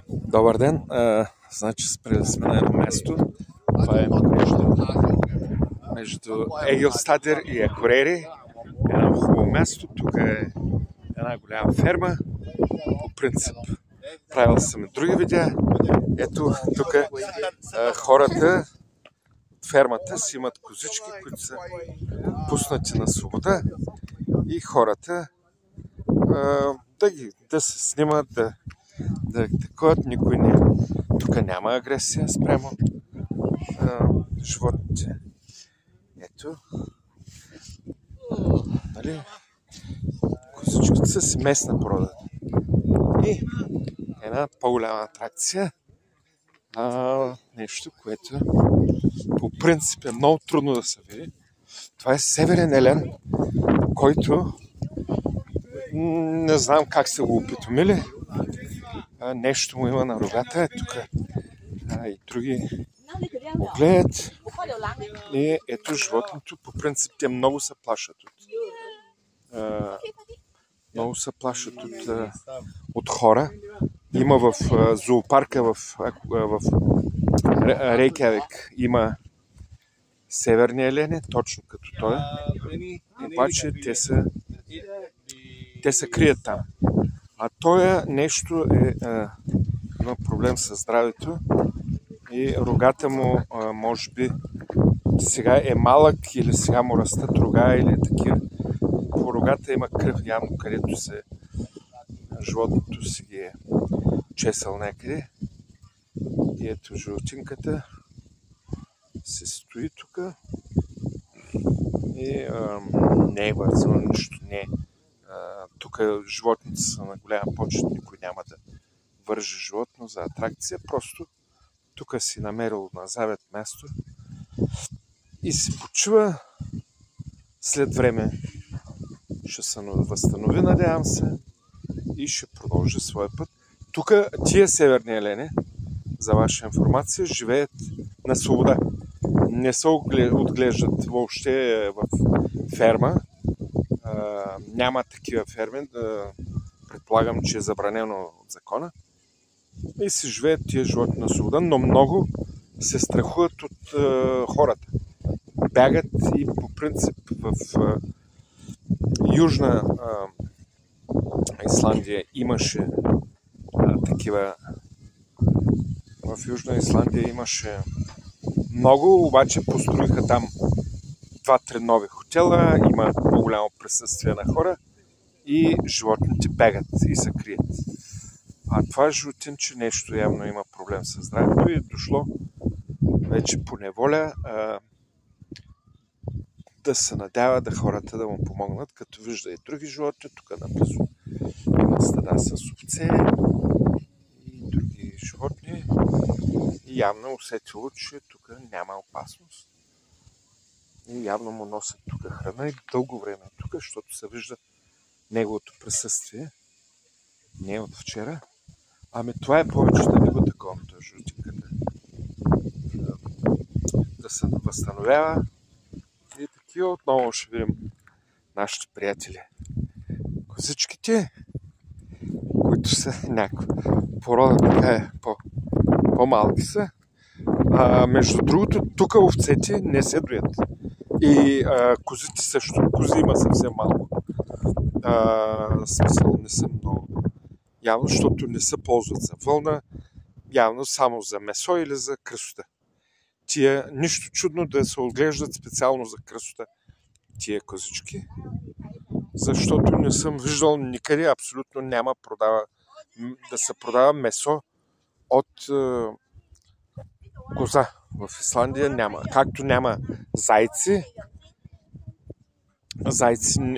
Добър ден! Значи спрели сме на едно място. Това е между Егилстадер и Акорери. Едно хубаво място. Тук е една голяма ферма. По принцип правил съм и други видеа. Ето тук хората от фермата си имат козички, които са пуснати на свобода. И хората да се снимат, да такова, никой не. Тук няма агресия спрямо животните. Ето. Нали? Козичките са си местна порода. И една по-голяма атракция. Нещо, което по принцип е много трудно да се види. Това е северен елен, който не знам как са го опитомили. Нещо му има на рогата. Е тук и други го гледат. И ето животното. По принцип те много се плашат от хора. Има в зоопарка в Рейкявик има северни елени, точно като той. Обаче те се крият там. А той нещо има проблем с здравето и рогата му може би сега е малък или сега му растат рога или такива. По рогата има кръв явно, където животното си ги е чесал някъде. И ето животинката се стои тук и не е вързано нищо, не. Тук животните са на голяма почет, никой няма да вържи животно за атракция, просто тук си намерил на завет място и си почива. След време ще се възстанови, надявам се, и ще продължи своя път. Тук тия северни елени, за ваша информация, живеят на свобода. Не се отглеждат въобще в ферма. Няма такива ферми. Предполагам, че е забранено от закона. И си живеят тия животни на свобода, но много се страхуват от хората. Бягат и по принцип в Южна Исландия имаше такива. В Южна Исландия имаше много, обаче построиха там 2-3 нови хотела, има по-голямо присъствие на хора и животните бегат и се крият. А това животинче нещо явно има проблем с здравето и е дошло вече по неволя да се надява да хората да му помогнат, като вижда и други животни. Тук наблизо има стада с овце и други животни. И явно усетило, че тук няма опасност. И явно му носят тук храна и дълго време е тук, защото се вижда неговото присъствие. Не е от вчера. Ами това е повече да не го такова, този жълтинката. Да се възстановява. И такива отново ще видим нашите приятели. Козичките, които са някаква порода, така е по-малки са. Между другото, тук овцете не се доят. И козите също. Кози има съвсем малко. Смисъл не са много. Явно, защото не се ползват за вълна. Явно само за месо или за красота. Тия нищо чудно да се отглеждат специално за красота тия козички. Защото не съм виждал никъде, абсолютно няма да се продава месо от коза. В Исландия няма. Както няма зайци,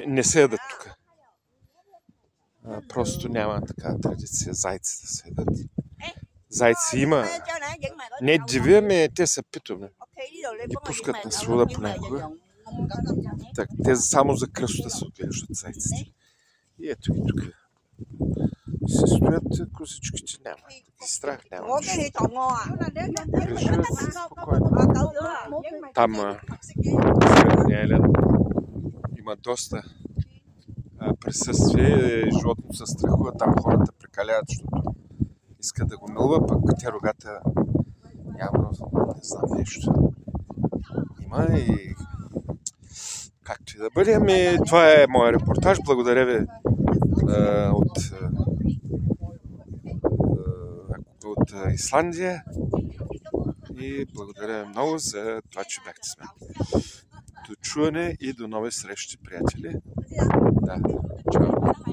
не се ядат тук. Просто няма такава традиция зайци да се ядат. Зайци има. Не диви, ами те са питоми. Ги пускат на свобода понякога. Те само за красота се отглеждат зайците. И ето ги тук. Се стоят козичките, няма. Страх няма. Преживят спокойно. Там северния елен има доста присъствие. Животното се страхува. Там хората прекаляват, защото иска да го милва, пък тя рогата явно не знам нещо има и както и да бъде. Ами, това е моят репортаж. Благодаря ви от Исландия и благодаря ви много за това, че бяхте с мен. До чуване и до нови срещи, приятели. Да, чао.